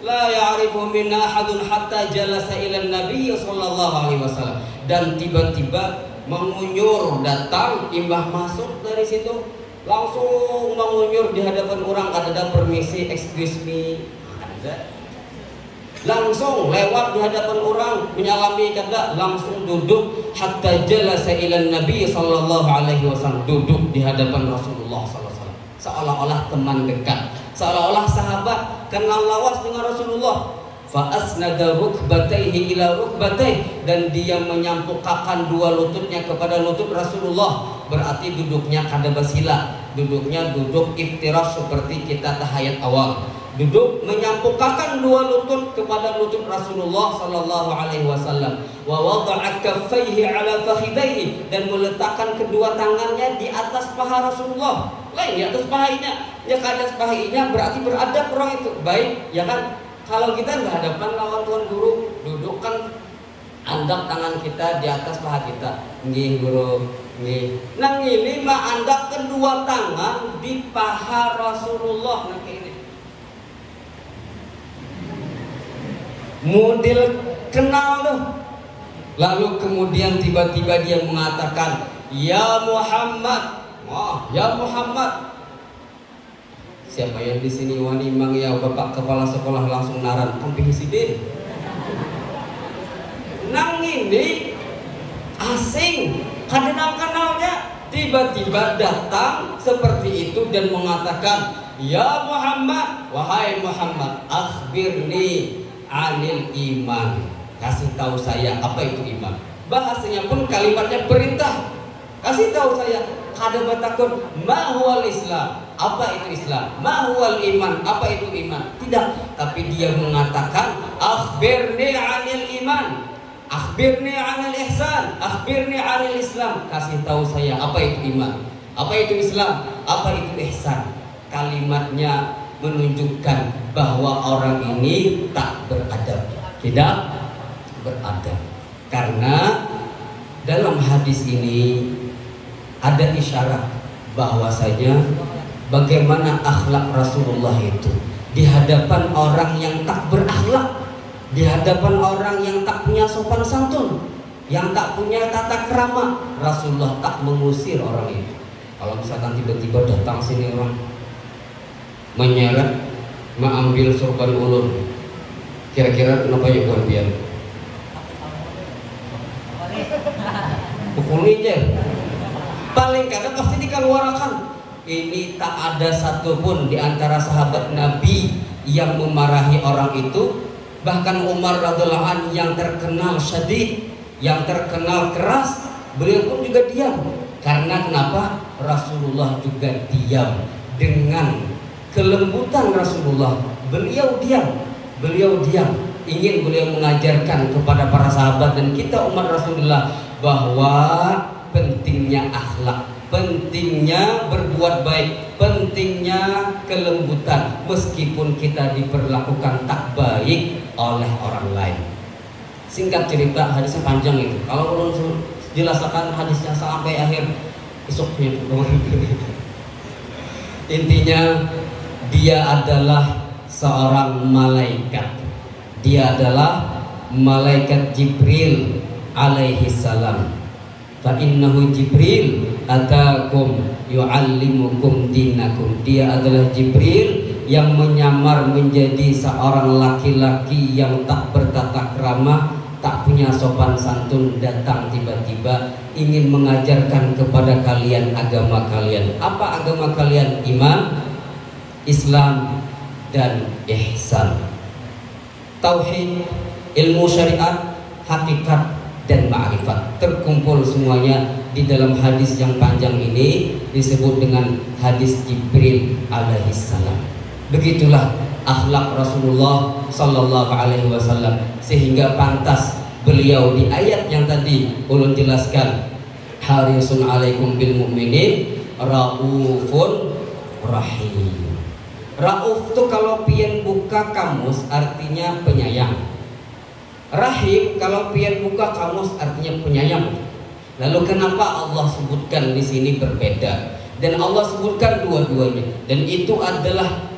La ya'rifu minna ahadun hatta jalasa ila Nabi sallallahu alaihi wasallam. Dan tiba-tiba mengunyur datang, imbah masuk dari situ, langsung mengunyur di hadapan orang, kada ada permisi, excuse me. Ada. langsung lewat di hadapan orang menyalami kata langsung duduk hatta jalasa ila Nabi sallallahu alaihi wasallam, duduk di hadapan Rasulullah sallallahu alaihi wasallam seolah-olah teman dekat, seolah-olah sahabat, kenal lawas dengan Rasulullah. Fa asnada rukbatayhi ila rukbatayhi, dan dia menyampukkan dua lututnya kepada lutut Rasulullah, berarti duduknya kada basila, duduknya duduk iftirash seperti kita tahiyat awal. Duduk menyampukkan dua lutut kepada lutut Rasulullah sallallahu alaihi wasallam. Wa wada'a kaffaihi ala fakhidaihi, dan meletakkan kedua tangannya di atas paha Rasulullah. Lain di atas pahanya. Ya ke atas pahanya berarti beradab orang itu. Baik, ya kan? Kalau kita nggak hadapan lawan tuan guru, duduk kan andap tangan kita di atas paha kita. Nggih guru, nggih. Nah ini mah andap kedua tangan di paha Rasulullah. Nah ini model kenal tuh. Lalu kemudian tiba-tiba dia mengatakan, ya Muhammad, ya Muhammad. Siapa yang di sini wani mang ya bapak kepala sekolah langsung naran sampai sidin. Nang ini asing, kenal-kenalnya tiba-tiba datang seperti itu dan mengatakan, ya Muhammad, wahai Muhammad, akhbirni anil iman, kasih tahu saya apa itu iman. Bahasanya pun kalimatnya perintah, kasih tahu saya. Kada batakun ma huwal Islam, apa itu Islam, ma huwal iman, apa itu iman. Tidak, tapi dia mengatakan akhbirni anil iman, akhbirni anil ihsan, akhbirni anil Islam, kasih tahu saya apa itu iman, apa itu Islam, apa itu ihsan. Kalimatnya menunjukkan bahwa orang ini tak beradab, tidak beradab. Karena dalam hadis ini ada isyarat bahwasanya bagaimana akhlak Rasulullah itu di hadapan orang yang tak berakhlak, di hadapan orang yang tak punya sopan santun, yang tak punya tata krama, Rasulullah tak mengusir orang itu. Kalau misalkan tiba-tiba datang sini orang menyeret, mengambil sorban ulun, kira-kira kenapa ya buat dia? Pukul aja. Paling kadang pasti dikeluarkan. Ini tak ada satupun di antara sahabat Nabi yang memarahi orang itu. Bahkan Umar radhiyallahu anhu yang terkenal syadid, yang terkenal keras, beliau pun juga diam. Karena kenapa? Rasulullah juga diam. Dengan kelembutan Rasulullah, beliau diam. Beliau diam. Ingin beliau mengajarkan kepada para sahabat dan kita umat Rasulullah bahwa pentingnya akhlak, pentingnya berbuat baik, pentingnya kelembutan meskipun kita diperlakukan tak baik oleh orang lain. Singkat cerita, hadisnya panjang itu. Kalau ulun jelaskan hadisnya sampai akhir besoknya. Intinya dia adalah seorang malaikat. Dia adalah malaikat Jibril alaihi salam. Fa innahu Jibril atakum yu'allimukum dinakum. Dia adalah Jibril yang menyamar menjadi seorang laki-laki yang tak bertata krama, tak punya sopan santun, datang tiba-tiba ingin mengajarkan kepada kalian agama kalian. Apa agama kalian? Iman, Islam, dan ihsan. Tauhid, ilmu syariat, hakikat, dan ma'rifat terkumpul semuanya di dalam hadis yang panjang ini, disebut dengan hadis Jibril alaihissalam. Begitulah akhlak Rasulullah sallallahu alaihi wasallam, sehingga pantas beliau di ayat yang tadi ulun jelaskan, harisun alaikum bil mu'minin raufun rahim. Rauf itu kalau pian buka kamus artinya penyayang. Rahim kalau pian buka kamus artinya penyayang. Lalu kenapa Allah sebutkan di sini berbeda? Dan Allah sebutkan dua-duanya. Dan itu adalah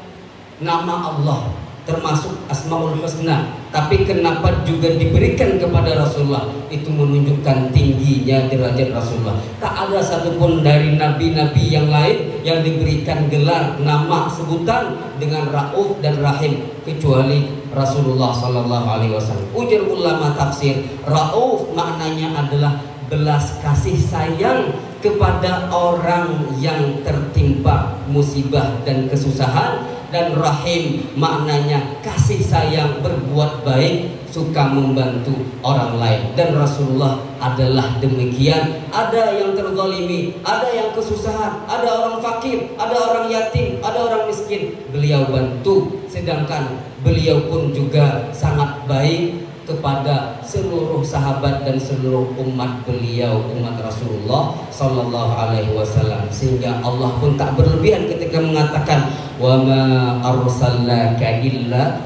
nama Allah. termasuk Asmaul Husna, tapi kenapa juga diberikan kepada Rasulullah? Itu menunjukkan tingginya derajat Rasulullah. Tak ada satupun dari nabi-nabi yang lain yang diberikan gelar, nama, sebutan dengan Rauf dan Rahim kecuali Rasulullah Sallallahu Alaihi Wasallam. Ujar ulama tafsir, Rauf maknanya adalah belas kasih sayang kepada orang yang tertimpa musibah dan kesusahan, dan Rahim maknanya kasih sayang, berbuat baik, suka membantu orang lain. Dan Rasulullah adalah demikian. Ada yang terzalimi, ada yang kesusahan, ada orang fakir, ada orang yatim, ada orang miskin, beliau bantu. Sedangkan beliau pun juga sangat baik kepada seluruh sahabat dan seluruh umat beliau, umat Rasulullah Sallallahu Alaihi Wasallam, sehingga Allah pun tak berlebihan ketika mengatakan wa ma arsalnaka illa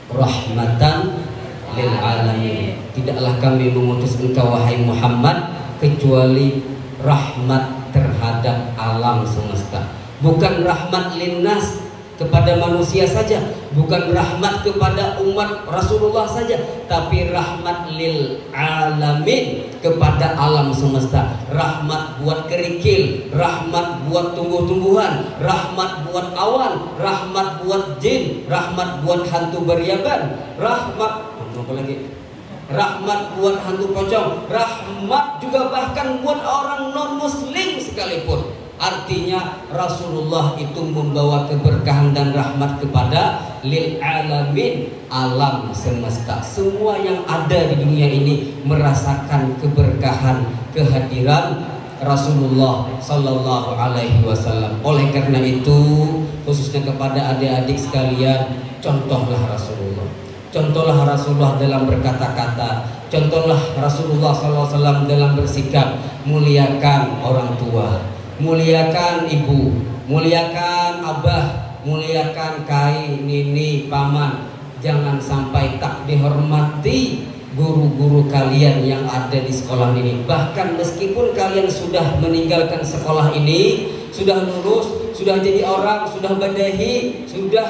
rahmatan lil alamin. Tidaklah kami mengutus engkau wahai Muhammad kecuali rahmat terhadap alam semesta. Bukan rahmat linnas, kepada manusia saja, bukan rahmat kepada umat Rasulullah saja, tapi rahmat lil alamin, kepada alam semesta. Rahmat buat kerikil, rahmat buat tumbuh-tumbuhan, rahmat buat awan, rahmat buat jin, rahmat buat hantu beryaban, rahmat apa lagi? Rahmat buat hantu pocong, rahmat juga bahkan buat orang non muslim sekalipun. Artinya Rasulullah itu membawa keberkahan dan rahmat kepada lil alamin, alam semesta. Semua yang ada di dunia ini merasakan keberkahan kehadiran Rasulullah Sallallahu Alaihi Wasallam. Oleh karena itu, khususnya kepada adik-adik sekalian, contohlah Rasulullah. Contohlah Rasulullah dalam berkata-kata, contohlah Rasulullah Sallallahu Alaihi Wasallam dalam bersikap. Muliakan orang tua, muliakan ibu, muliakan abah, muliakan kai, nini, paman. Jangan sampai tak dihormati guru-guru kalian yang ada di sekolah ini. Bahkan meskipun kalian sudah meninggalkan sekolah ini, sudah lulus, sudah jadi orang, sudah badahi, sudah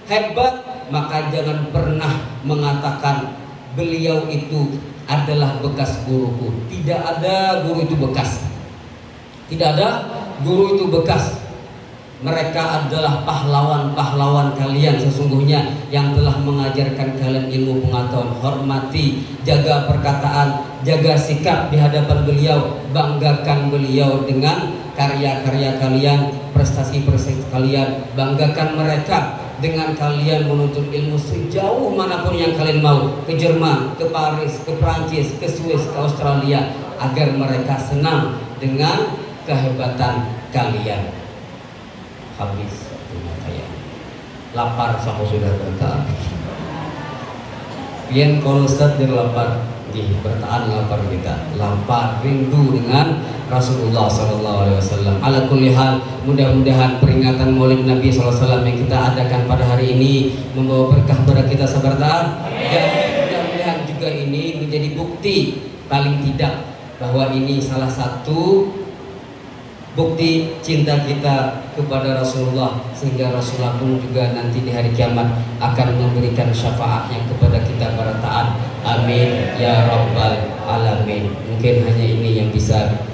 hebat, maka jangan pernah mengatakan beliau itu adalah bekas guruku. Tidak ada guru itu bekas. Tidak ada guru itu bekas. Mereka adalah pahlawan-pahlawan kalian sesungguhnya yang telah mengajarkan kalian ilmu pengetahuan. Hormati, jaga perkataan, jaga sikap di hadapan beliau, banggakan beliau dengan karya-karya kalian, prestasi-prestasi kalian. Banggakan mereka dengan kalian menuntut ilmu sejauh manapun yang kalian mau, ke Jerman, ke Paris, ke Prancis, ke Swiss, ke Australia, agar mereka senang dengan kehebatan kalian. Habis saya lapar sama sudah bertahan. Pian kalau Ustaz dia lapar, bertahan lapar kita, lapar rindu dengan Rasulullah Sallallahu Alaihi Wasallam. Ala kulli hal, mudah-mudahan peringatan Maulid Nabi Sallallahu Alaihi Wasallam yang kita adakan pada hari ini membawa berkah pada kita sebertahan, dan mudah-mudahan juga ini menjadi bukti paling tidak bahwa ini salah satu bukti cinta kita kepada Rasulullah, sehingga Rasulullah pun juga nanti di hari kiamat akan memberikan syafaatnya kepada kita para taat. Amin ya rabbal alamin. Mungkin hanya ini yang bisa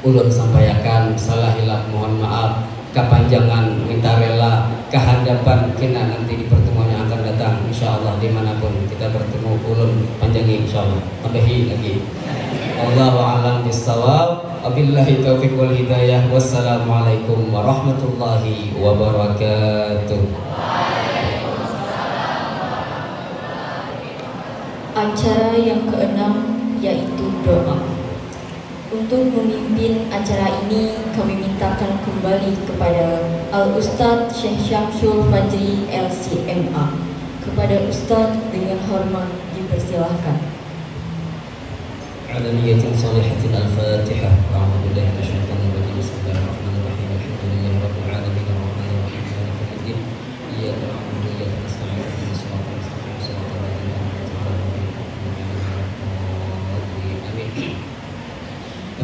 ulun sampaikan. Salah hilaf mohon maaf. Kepanjangan minta rela kehadapan kena nanti di pertemuan yang akan datang, insyaallah dimanapun kita bertemu ulun panjangi insyaallah. Tambahi lagi. Allahu a'lam bissawab. Wabillahi taufiq wal hidayah. Wassalamualaikum warahmatullahi wabarakatuh. Acara yang keenam yaitu doa. Untuk memimpin acara ini kami mintakan kembali kepada Al-Ustadz Syekh Syamsul Fajri LCMA. Kepada Ustadz dengan hormat dipersilahkan. على نية صالحة الفاتحة. أعوذ بالله من الشيطان الرجيم. بسم الله الرحمن الرحيم. الحمد لله رب العالمين الرحمن الرحيم مالك يوم الدين. إياك نعبد وإياك نستعين اهدنا الصراط المستقيم صراط الذين أنعمت عليهم آمين.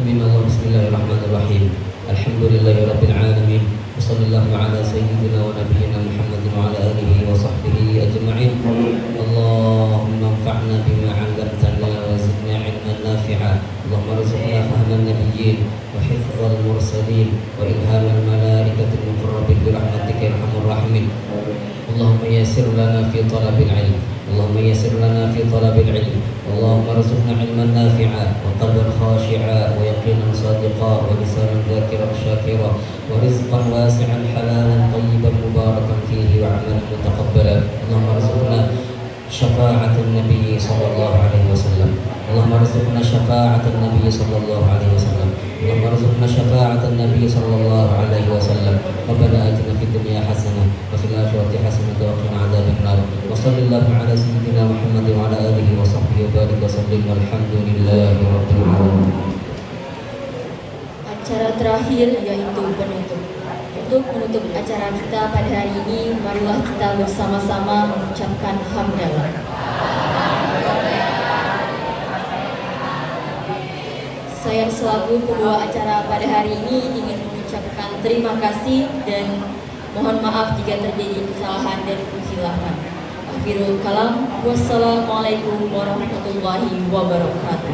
آمين الله. بسم الله الرحمن الرحيم. الحمد لله رب العالمين. وصلى الله على سيدنا ونبينا محمد وعلى آله وصحبه المرسلين وإلهام الملائكة المقربين برحمتك يا أرحم الراحمين. اللهم يسر لنا في طلب العلم، اللهم يسر لنا في طلب العلم، اللهم ارزقنا علما نافعا وقلبا خاشعا ويقينا صادقا ولسانا ذاكرا شاكرا ورزقا واسعا حلالا طيبا مباركا فيه وعملا متقبلا. اللهم ارزقنا شفاعة النبي صلى الله عليه وسلم، اللهم ارزقنا شفاعة النبي صلى الله عليه وسلم، اللهم ارزقنا شفاعة النبي صلى الله عليه وسلم. ربنا آتنا في الدنيا حسنة وفي الآخرة حسنة وقنا عذاب النار. وصل اللهم على سيدنا محمد وعلى آله وصحبه وبارك وسلم والحمد لله رب العالمين. Acara terakhir yaitu penutup. Untuk menutup acara kita pada hari ini, marilah kita bersama-sama mengucapkan hamdalah. Saya selaku pembawa acara pada hari ini ingin mengucapkan terima kasih dan mohon maaf jika terjadi kesalahan dan kesilapan. Akhirul kalam, wassalamualaikum warahmatullahi wabarakatuh.